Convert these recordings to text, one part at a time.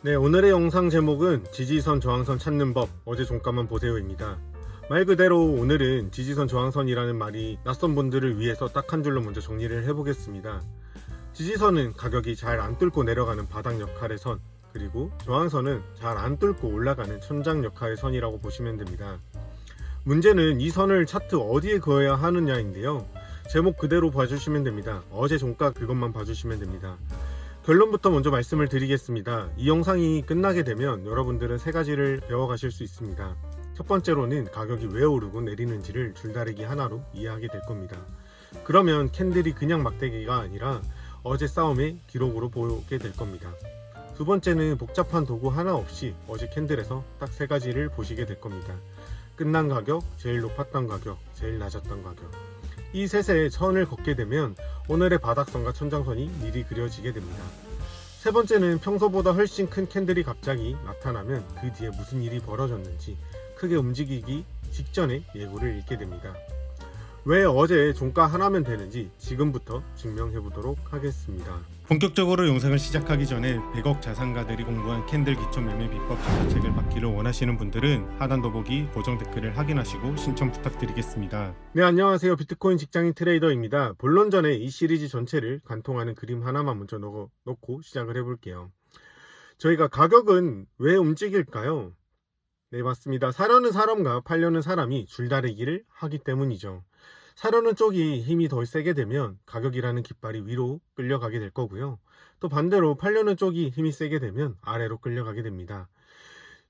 네, 오늘의 영상 제목은 지지선 저항선 찾는 법, 어제 종가만 보세요입니다. 말 그대로 오늘은 지지선 저항선이라는 말이 낯선 분들을 위해서 딱 한 줄로 먼저 정리를 해보겠습니다. 지지선은 가격이 잘 안 뚫고 내려가는 바닥 역할의 선, 그리고 저항선은 잘 안 뚫고 올라가는 천장 역할의 선이라고 보시면 됩니다. 문제는 이 선을 차트 어디에 그어야 하느냐인데요. 제목 그대로 봐주시면 됩니다. 어제 종가 그것만 봐주시면 됩니다. 결론부터 먼저 말씀을 드리겠습니다. 이 영상이 끝나게 되면 여러분들은 세 가지를 배워가실 수 있습니다. 첫 번째로는 가격이 왜 오르고 내리는지를 줄다리기 하나로 이해하게 될 겁니다. 그러면 캔들이 그냥 막대기가 아니라 어제 싸움의 기록으로 보게 될 겁니다. 두 번째는 복잡한 도구 하나 없이 어제 캔들에서 딱 세 가지를 보시게 될 겁니다. 끝난 가격, 제일 높았던 가격, 제일 낮았던 가격. 이 셋의 선을 걷게 되면 오늘의 바닥선과 천장선이 미리 그려지게 됩니다. 세 번째는 평소보다 훨씬 큰 캔들이 갑자기 나타나면 그 뒤에 무슨 일이 벌어졌는지 크게 움직이기 직전에 예고를 읽게 됩니다. 왜 어제 종가 하나면 되는지 지금부터 증명해 보도록 하겠습니다. 본격적으로 영상을 시작하기 전에 100억 자산가들이 공부한 캔들 기초 매매 비법 자료책을 받기를 원하시는 분들은 하단 더보기 고정 댓글을 확인하시고 신청 부탁드리겠습니다. 네, 안녕하세요. 비트코인 직장인 트레이더입니다. 본론 전에 이 시리즈 전체를 관통하는 그림 하나만 먼저 놓고 시작을 해볼게요. 저희가 가격은 왜 움직일까요? 네, 맞습니다. 사려는 사람과 팔려는 사람이 줄다리기를 하기 때문이죠. 사려는 쪽이 힘이 더 세게 되면 가격이라는 깃발이 위로 끌려가게 될 거고요. 또 반대로 팔려는 쪽이 힘이 세게 되면 아래로 끌려가게 됩니다.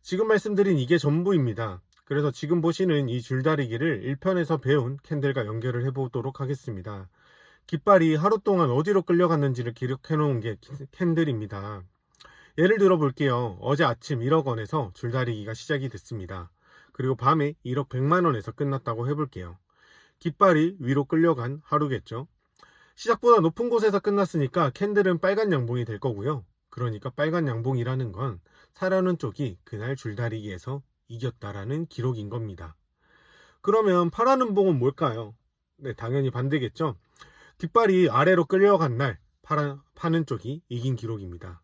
지금 말씀드린 이게 전부입니다. 그래서 지금 보시는 이 줄다리기를 1편에서 배운 캔들과 연결을 해보도록 하겠습니다. 깃발이 하루 동안 어디로 끌려갔는지를 기록해 놓은 게 캔들입니다. 예를 들어 볼게요. 어제 아침 1억 원에서 줄다리기가 시작이 됐습니다. 그리고 밤에 1억 100만 원에서 끝났다고 해볼게요. 깃발이 위로 끌려간 하루겠죠. 시작보다 높은 곳에서 끝났으니까 캔들은 빨간 양봉이 될 거고요. 그러니까 빨간 양봉이라는 건 사려는 쪽이 그날 줄다리기에서 이겼다라는 기록인 겁니다. 그러면 파라는 봉은 뭘까요? 네, 당연히 반대겠죠. 깃발이 아래로 끌려간 날 파는 쪽이 이긴 기록입니다.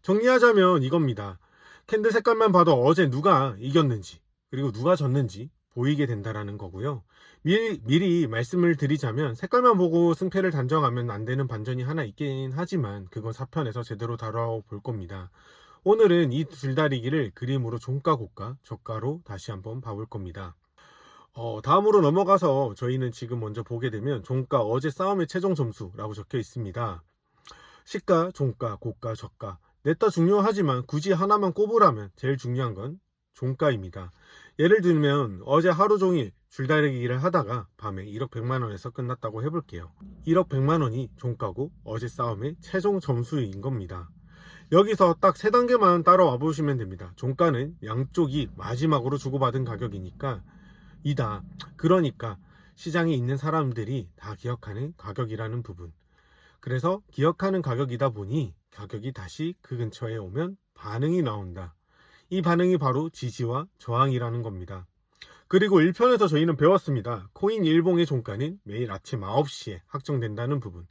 정리하자면 이겁니다. 캔들 색깔만 봐도 어제 누가 이겼는지 그리고 누가 졌는지 보이게 된다라는 거고요. 미리 말씀을 드리자면 색깔만 보고 승패를 단정하면 안 되는 반전이 하나 있긴 하지만 그건 4편에서 제대로 다뤄볼 겁니다. 오늘은 이 줄다리기를 그림으로 종가, 고가, 저가로 다시 한번 봐볼 겁니다. 다음으로 넘어가서 저희는 지금 먼저 보게 되면 종가 어제 싸움의 최종 점수라고 적혀 있습니다. 시가, 종가, 고가, 저가 넷 다 중요하지만 굳이 하나만 꼽으라면 제일 중요한 건 종가입니다. 예를 들면 어제 하루 종일 줄다리기를 하다가 밤에 1억 100만 원에서 끝났다고 해볼게요. 1억 100만 원이 종가고 어제 싸움의 최종 점수인 겁니다. 여기서 딱 세 단계만 따라와 보시면 됩니다. 종가는 양쪽이 마지막으로 주고받은 가격이니까 이다. 그러니까 시장에 있는 사람들이 다 기억하는 가격이라는 부분. 그래서 기억하는 가격이다 보니 가격이 다시 그 근처에 오면 반응이 나온다. 이 반응이 바로 지지와 저항이라는 겁니다. 그리고 1편에서 저희는 배웠습니다. 코인 일봉의 종가는 매일 아침 9시에 확정된다는 부분.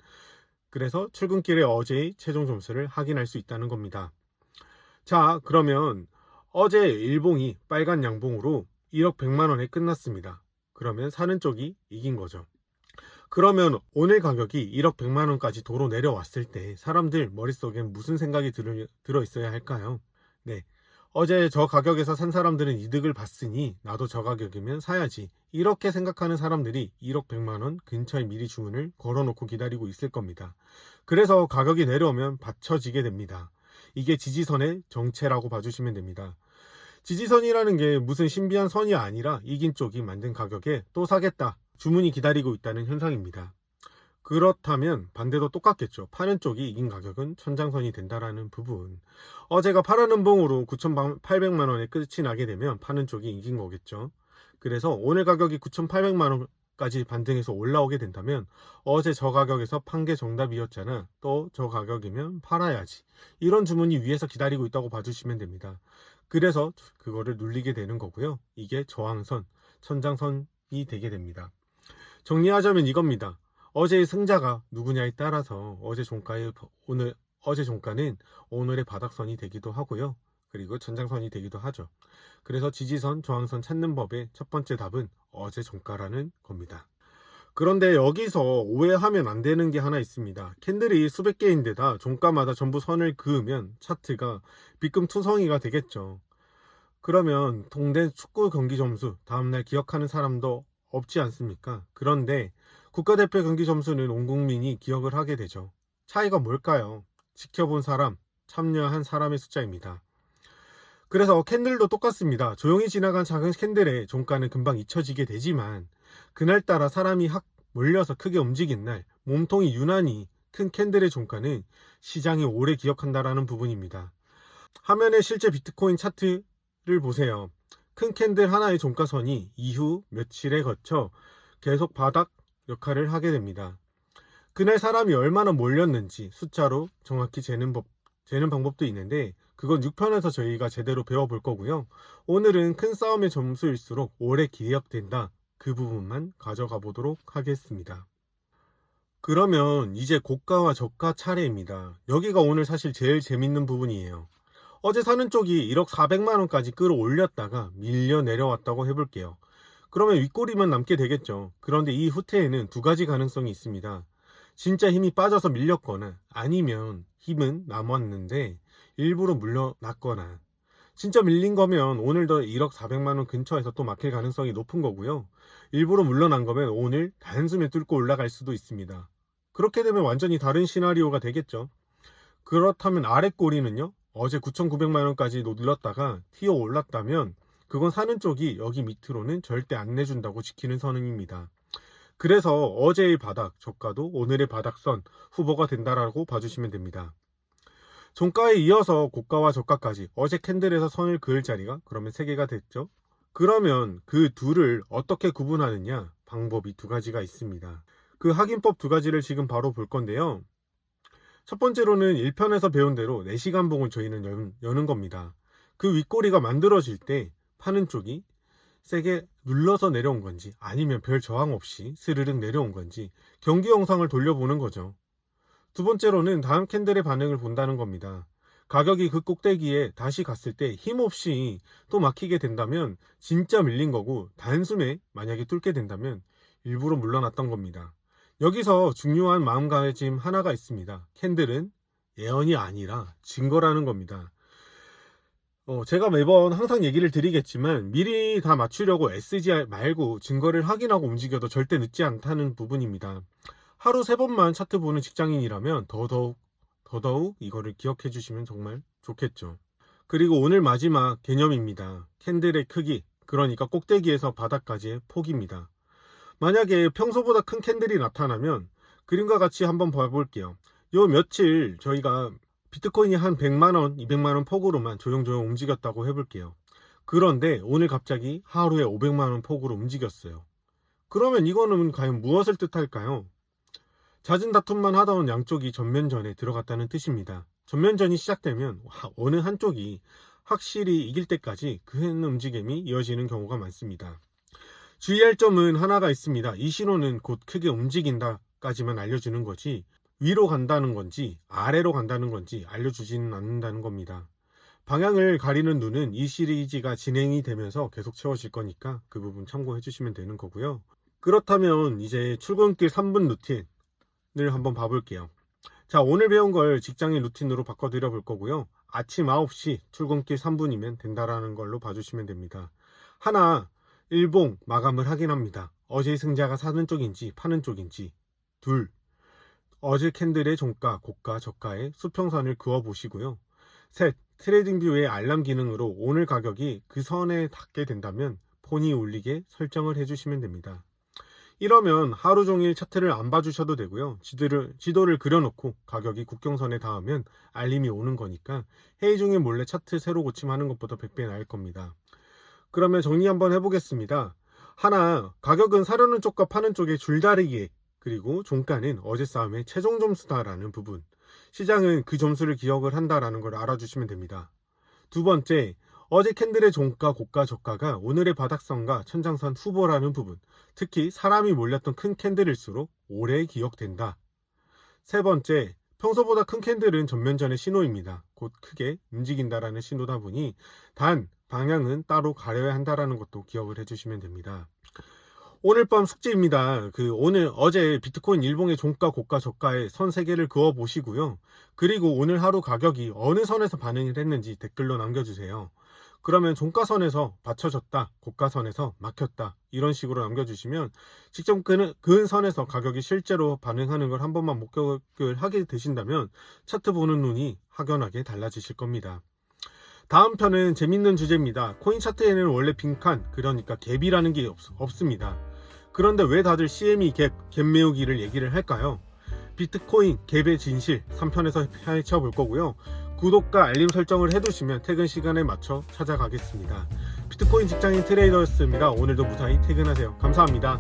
그래서 출근길에 어제의 최종 점수를 확인할 수 있다는 겁니다. 자, 그러면 어제 일봉이 빨간 양봉으로 1억 100만 원에 끝났습니다. 그러면 사는 쪽이 이긴 거죠. 그러면 오늘 가격이 1억 100만 원까지 도로 내려왔을 때 사람들 머릿속엔 무슨 생각이 들어 있어야 할까요? 네, 어제 저 가격에서 산 사람들은 이득을 봤으니 나도 저 가격이면 사야지. 이렇게 생각하는 사람들이 1억 100만 원 근처에 미리 주문을 걸어놓고 기다리고 있을 겁니다. 그래서 가격이 내려오면 받쳐지게 됩니다. 이게 지지선의 정체라고 봐주시면 됩니다. 지지선이라는 게 무슨 신비한 선이 아니라 이긴 쪽이 만든 가격에 또 사겠다. 주문이 기다리고 있다는 현상입니다. 그렇다면 반대도 똑같겠죠. 파는 쪽이 이긴 가격은 천장선이 된다라는 부분. 어제가 파라는 봉으로 9,800만 원에 끝이 나게 되면 파는 쪽이 이긴 거겠죠. 그래서 오늘 가격이 9,800만 원까지 반등해서 올라오게 된다면 어제 저 가격에서 판 게 정답이었잖아. 또 저 가격이면 팔아야지. 이런 주문이 위에서 기다리고 있다고 봐주시면 됩니다. 그래서 그거를 눌리게 되는 거고요. 이게 저항선, 천장선이 되게 됩니다. 정리하자면 이겁니다. 어제의 승자가 누구냐에 따라서 어제 종가의 오늘 어제 종가는 오늘의 바닥선이 되기도 하고요. 그리고 전장선이 되기도 하죠. 그래서 지지선, 저항선 찾는 법의 첫 번째 답은 어제 종가라는 겁니다. 그런데 여기서 오해하면 안 되는 게 하나 있습니다. 캔들이 수백 개인데다 종가마다 전부 선을 그으면 차트가 빗금투성이가 되겠죠. 그러면 동대 축구 경기 점수 다음날 기억하는 사람도 없지 않습니까? 그런데 국가대표 경기 점수는 온 국민이 기억을 하게 되죠. 차이가 뭘까요? 지켜본 사람, 참여한 사람의 숫자입니다. 그래서 캔들도 똑같습니다. 조용히 지나간 작은 캔들의 종가는 금방 잊혀지게 되지만 그날따라 사람이 확 몰려서 크게 움직인 날 몸통이 유난히 큰 캔들의 종가는 시장이 오래 기억한다라는 부분입니다. 화면에 실제 비트코인 차트를 보세요. 큰 캔들 하나의 종가선이 이후 며칠에 거쳐 계속 바닥 역할을 하게 됩니다. 그날 사람이 얼마나 몰렸는지 숫자로 정확히 재는 방법도 있는데 그건 6편에서 저희가 제대로 배워볼 거고요. 오늘은 큰 싸움의 점수일수록 오래 기억된다. 그 부분만 가져가 보도록 하겠습니다. 그러면 이제 고가와 저가 차례입니다. 여기가 오늘 사실 제일 재밌는 부분이에요. 어제 사는 쪽이 1억 400만원까지 끌어올렸다가 밀려 내려왔다고 해볼게요. 그러면 윗꼬리만 남게 되겠죠. 그런데 이 후퇴에는 두 가지 가능성이 있습니다. 진짜 힘이 빠져서 밀렸거나 아니면 힘은 남았는데 일부러 물러났거나 진짜 밀린 거면 오늘도 1억 400만원 근처에서 또 막힐 가능성이 높은 거고요. 일부러 물러난 거면 오늘 단숨에 뚫고 올라갈 수도 있습니다. 그렇게 되면 완전히 다른 시나리오가 되겠죠. 그렇다면 아래 꼬리는요. 어제 9,900만원까지 눌렀다가 튀어 올랐다면 그건 사는 쪽이 여기 밑으로는 절대 안 내준다고 지키는 선언입니다. 그래서 어제의 바닥, 저가도 오늘의 바닥선 후보가 된다라고 봐주시면 됩니다. 종가에 이어서 고가와 저가까지 어제 캔들에서 선을 그을 자리가 그러면 3개가 됐죠. 그러면 그 둘을 어떻게 구분하느냐 방법이 두 가지가 있습니다. 그 확인법 두 가지를 지금 바로 볼 건데요. 첫 번째로는 1편에서 배운 대로 4시간 봉을 저희는 여는 겁니다. 그 윗꼬리가 만들어질 때 파는 쪽이 세게 눌러서 내려온 건지 아니면 별 저항 없이 스르륵 내려온 건지 경기 영상을 돌려보는 거죠. 두 번째로는 다음 캔들의 반응을 본다는 겁니다. 가격이 그 꼭대기에 다시 갔을 때 힘없이 또 막히게 된다면 진짜 밀린 거고 단숨에 만약에 뚫게 된다면 일부러 물러났던 겁니다. 여기서 중요한 마음가짐 하나가 있습니다. 캔들은 예언이 아니라 증거라는 겁니다. 제가 매번 항상 얘기를 드리겠지만 미리 다 맞추려고 SG 말고 증거를 확인하고 움직여도 절대 늦지 않다는 부분입니다. 하루 3번만 차트 보는 직장인이라면 더더욱 이거를 기억해 주시면 정말 좋겠죠. 그리고 오늘 마지막 개념입니다. 캔들의 크기, 그러니까 꼭대기에서 바닥까지의 폭입니다. 만약에 평소보다 큰 캔들이 나타나면 그림과 같이 한번 봐볼게요. 요 며칠 저희가 비트코인이 한 100만원, 200만원 폭으로만 조용조용 움직였다고 해볼게요. 그런데 오늘 갑자기 하루에 500만원 폭으로 움직였어요. 그러면 이거는 과연 무엇을 뜻할까요? 잦은 다툼만 하던 양쪽이 전면전에 들어갔다는 뜻입니다. 전면전이 시작되면 어느 한쪽이 확실히 이길 때까지 그 움직임이 이어지는 경우가 많습니다. 주의할 점은 하나가 있습니다. 이 신호는 곧 크게 움직인다까지만 알려주는 거지 위로 간다는 건지 아래로 간다는 건지 알려주지는 않는다는 겁니다. 방향을 가리는 눈은 이 시리즈가 진행이 되면서 계속 채워질 거니까 그 부분 참고해 주시면 되는 거고요. 그렇다면 이제 출근길 3분 루틴을 한번 봐볼게요. 자, 오늘 배운 걸 직장인 루틴으로 바꿔드려 볼 거고요. 아침 9시 출근길 3분이면 된다라는 걸로 봐주시면 됩니다. 하나, 일봉 마감을 확인합니다. 어제의 승자가 사는 쪽인지 파는 쪽인지. 둘, 어제 캔들의 종가, 고가, 저가의 수평선을 그어 보시고요. 셋, 트레이딩 뷰의 알람 기능으로 오늘 가격이 그 선에 닿게 된다면 폰이 울리게 설정을 해주시면 됩니다. 이러면 하루 종일 차트를 안 봐주셔도 되고요. 지도를 그려놓고 가격이 국경선에 닿으면 알림이 오는 거니까 회의 중에 몰래 차트 새로 고침하는 것보다 100배 나을 겁니다. 그러면 정리 한번 해보겠습니다. 하나, 가격은 사려는 쪽과 파는 쪽의 줄다리기, 그리고 종가는 어제 싸움의 최종 점수다라는 부분. 시장은 그 점수를 기억을 한다라는 걸 알아주시면 됩니다. 두 번째, 어제 캔들의 종가, 고가, 저가가 오늘의 바닥선과 천장선 후보라는 부분. 특히 사람이 몰렸던 큰 캔들일수록 오래 기억된다. 세 번째, 평소보다 큰 캔들은 전면전의 신호입니다. 곧 크게 움직인다라는 신호다 보니 단 방향은 따로 가려야 한다라는 것도 기억을 해주시면 됩니다. 오늘 밤 숙제입니다. 어제 비트코인 일봉의 종가, 고가, 저가의 선 3개를 그어 보시고요. 그리고 오늘 하루 가격이 어느 선에서 반응을 했는지 댓글로 남겨주세요. 그러면 종가선에서 받쳐졌다, 고가선에서 막혔다, 이런 식으로 남겨주시면 직접 그은 선에서 가격이 실제로 반응하는 걸 한 번만 목격을 하게 되신다면 차트 보는 눈이 확연하게 달라지실 겁니다. 다음 편은 재밌는 주제입니다. 코인 차트에는 원래 빈칸, 그러니까 갭이라는 게 없습니다. 그런데 왜 다들 CME 갭 메우기를 얘기를 할까요? 비트코인 갭의 진실 3편에서 파헤쳐 볼 거고요. 구독과 알림 설정을 해두시면 퇴근 시간에 맞춰 찾아가겠습니다. 비트코인 직장인 트레이더였습니다. 오늘도 무사히 퇴근하세요. 감사합니다.